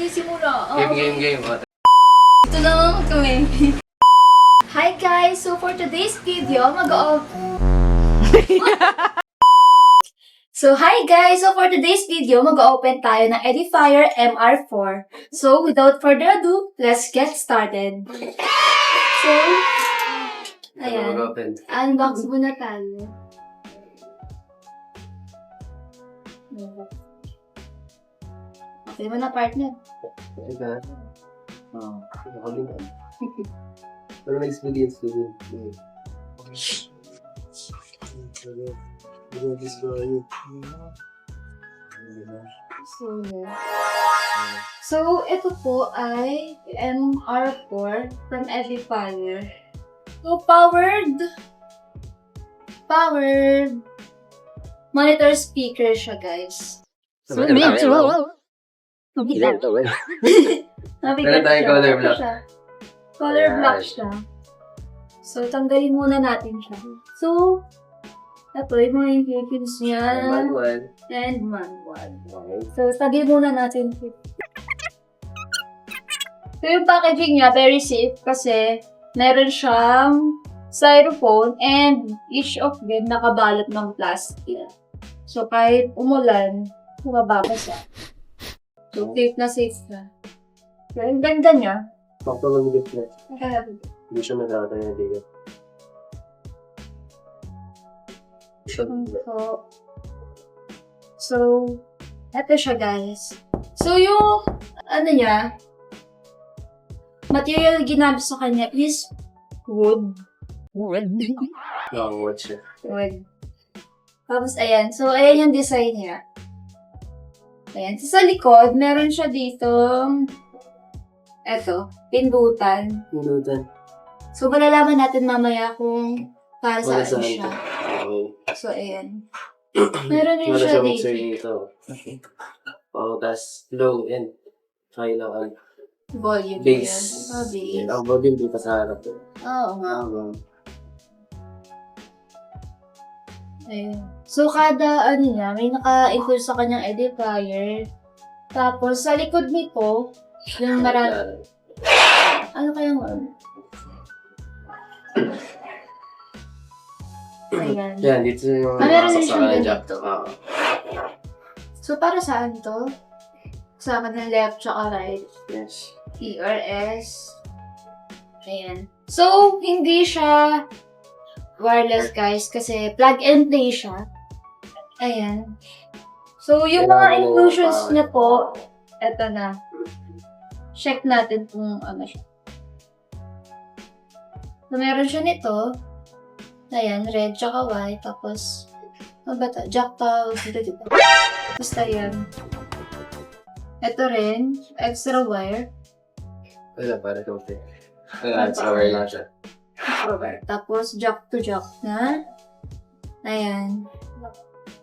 magsisimula. Game. Ito na naman kami. Hi guys! So for today's video, mag-open tayo ng Edifier MR4. So without further ado, let's get started. So, ayan. Unbox muna tayo. Okay mo na, partner. Ika. Oo. Ako din. Pero may experience ko din. So, ito po ay MR4 from Edifier. So, powered monitor speaker siya, guys. Mabigat siya. color block. Color block siya. So, tanggalin muna natin siya. So, ito yung mga ingredients niya. And manual. So, tagin muna natin. So, yung packaging niya, very safe kasi meron siyang styrofoam and each of them nakabalot ng plastic. So, kahit umulan, mababasa. So, safe na safe na. So, ang ganda niya. Papalamigit na. Hindi siya magkakata na bigat. So, eto siya guys. So, yung, material ginamit sa kanya is wood. Long wood siya. Wood. Tapos, ayan. So, ayan yung design niya. Ayan. So, sa likod, meron siya dito, pindutan. So, malalaman natin mamaya kung para saan siya. So, ayan. Meron din siya dito. Tas low end. Kailangan. Volume. Base. Base. Ang volume dito sa harap. Oo nga. Ayan. So, kada may naka-include sa kanyang edifier. Tapos, sa likod nito, yung marami. Ano kayang Ayan. Yan, dito yung meron din siyang jack. ganito. So, para saan to? Sa kanan left tsaka right. Yes. E or S. Ayan. So, hindi siya wireless, guys, kasi plug and play siya. Ayan. So, yung mga inclusions niya po, eto na. Check natin kung ano siya. So, meron siya nito. Ayan, red tsaka white. Tapos, ano ba ito? Jack to. Basta yan. Ito rin, extra wire. Wala, para kaunti. Extra wire lang siya. Tapos, jack to jack na. Ayan.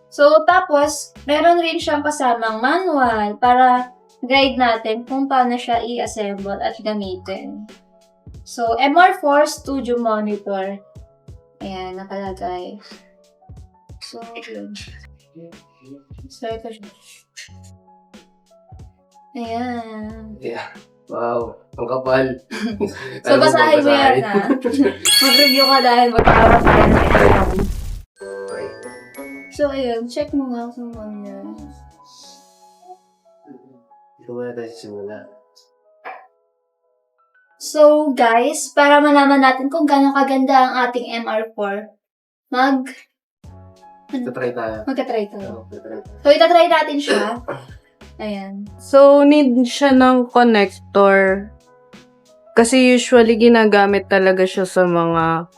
So, tapos, meron rin siyang kasamang manual para guide natin kung paano siya i-assemble at gamitin. So, MR4 Studio Monitor. Ayan, nakalagay. So, yun. So, ito siya. Ayan. Yeah. Wow. Ang kapal. So, basahin mo yan na. Mag-review ka dahil mag-aarap ka yan. So, ayun. Check mo nga kung ano yan. Ito muna tayo simula. So, guys, para malaman natin kung gaano kaganda ang ating MR4, Tatry tayo. magka-try tayo. Tatry. So, itatry natin siya. Ayan. So, need siya ng connector. Kasi usually ginagamit talaga siya sa mga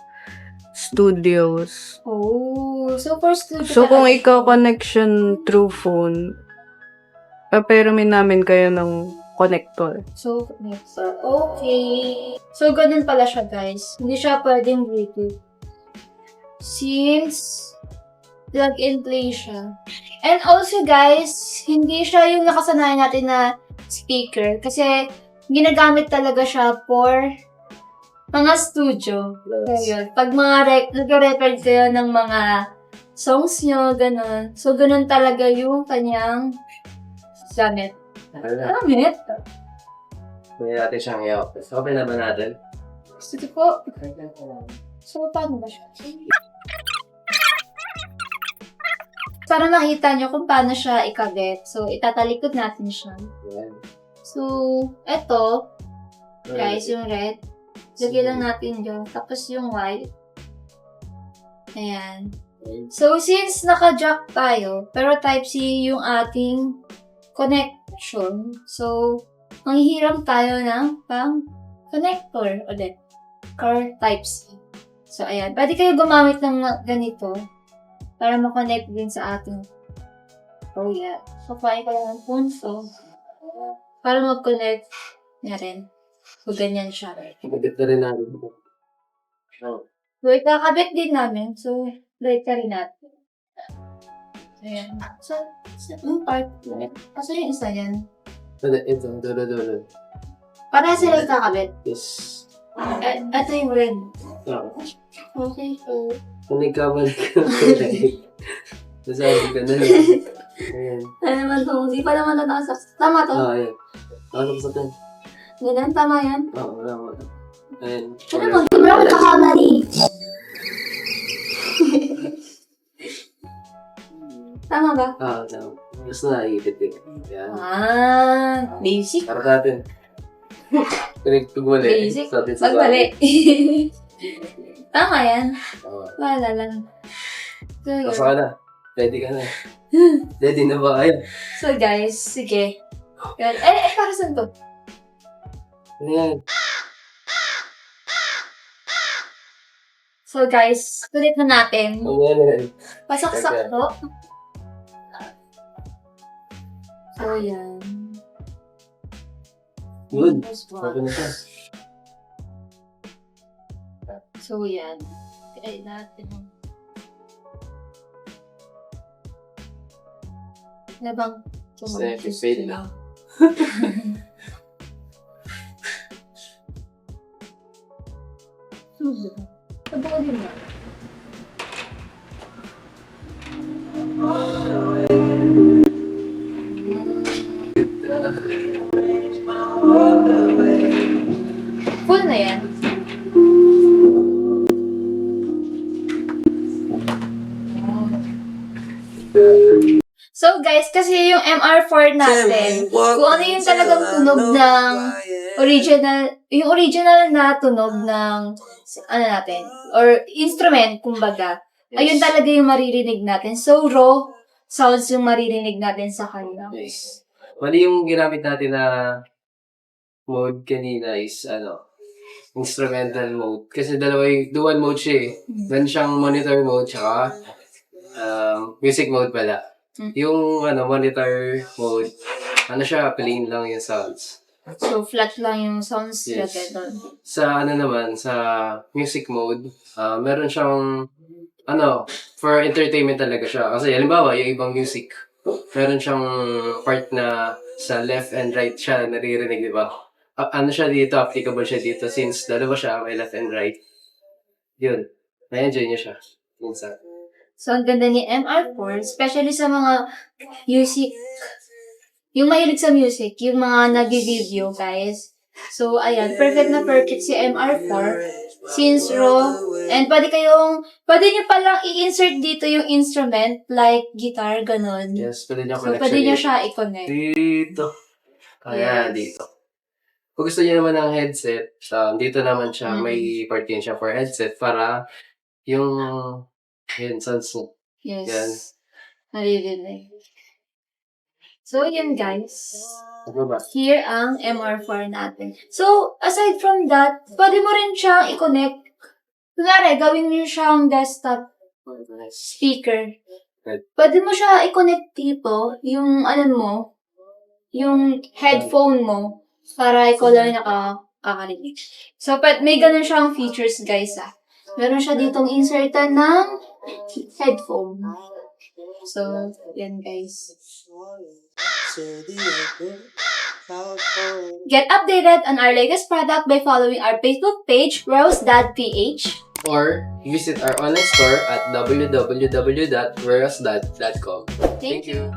studios. Oh, so for studio. So, kung ikaw connection through phone, paperomin namin kayo ng connector. So, next. Okay. So, ganun pala siya, guys. Hindi siya pwedeng Bluetooth. Since, plug and play siya. And also, guys, hindi siya yung nakasanayan natin na speaker. Kasi, ginagamit talaga siya for mga studio. Ayun. Pag nag-record kayo ng mga songs nyo, ganun. So, ganun talaga yung kanyang gamit. Ano na? Gamit. May natin siyang i-off. Okay na ba natin? Gusto ko. So, paano ba siya? Para makita nyo kung paano siya ikabit. So, itatalikod natin siya. Yan. So, eto, guys, yung red. Lagyan lang natin dyan. Tapos yung white. Ayan. So, since naka-jack tayo, pero Type-C yung ating connection, so, manghihiram tayo ng pang-connector ulit. Or Type-C. So, ayan. Pwede kayo gumamit ng ganito para ma-connect din sa ating yeah. So, pahay ko lang ng punso para mag-connect na rin. So, ganyan siya. Maganda rin natin. Oh. So, ikakabit din namin. So, light ka rin natin. Ayan. So, yung part. Kaso yung isa yan. Ito. Para sila ikakabit. Yes. Ito yung red. Oh. Okay, so... Kung nagkabalik ka ng kulay, nasabi ka na lang. Ayan. Ano naman to? Hindi pa naman na nakasaks. Tama to? Ayan. Ano sa atin? Ganyan, tama yan. Oo, wala. Ayan. Ano mo? Hindi mo naman nakakamali. Tama ba? Tama. Mas naikit eh. Ayan. Basic. Para sa atin. Pinagpagmali. Basic. Sa atin sa Magbali. Tama yan. Oo. Wala lang. So, yun. Pasa ka na. Ready ka na. Ready na ba kayo? So, guys, sige. Yan. Para saan to? Ano yan? So, guys, tulit na natin. Ano yan? Pasaksak to. So, yan. Good. First Sabi one. na siya. So, yan. Try natin. Ano bang Second fade na. Tabunin mo. Full na yan. So guys, kasi yung MR4 natin, kung ano yung talagang tunog ng yung original na tunog ng, ano natin, or instrument, kumbaga, ayun talaga yung maririnig natin. So, raw sounds yung maririnig natin sa kanya. Yes. Mali yung ginamit natin na mode kanina is, instrumental mode. Kasi dalawa yung dual mode siya eh. Meron siyang monitor mode, tsaka music mode pala. Yung monitor mode, siya, plain lang yung sounds. So, flat lang yung sounds Yes. lagay doon. Sa sa music mode, meron siyang, for entertainment talaga siya. Kasi, halimbawa, yung ibang music, meron siyang part na sa left and right siya naririnig, di ba? Siya dito, applicable siya dito since dalawa siya, may left and right. Yun. Na-enjoy niya siya. Minsan. So, ang ganda ni MR4, especially sa mga music, yung mahilig sa music, yung mga nag-video, guys. So, ayan, perfect na perfect si MR4, since raw, and pwede nyo palang i-insert dito yung instrument, like guitar, ganun. Yes, pwede niya So, connection. pwede nyo siya i-connect. Dito. Kaya, Yes. dito. Kung gusto niya naman ng headset, dito naman siya, may part din siya for headset para yung sounds mo. Yes. Yan. Naririnig. So, yun guys. Ano ba? Here ang MR4 natin. So, aside from that, pwede mo rin siyang i-connect. Kunwari, gawin mo siyang desktop speaker. Right. Pwede mo siya i-connect dito, yung yung headphone mo, para ikaw lang nakakarinig. So, may ganun siyang features, guys, Meron siya ditong insertan ng headphone. So, yan, guys. Get updated on our latest product by following our Facebook page, RoseDadPH. Or visit our online store at www.royalsdad.com. Thank you.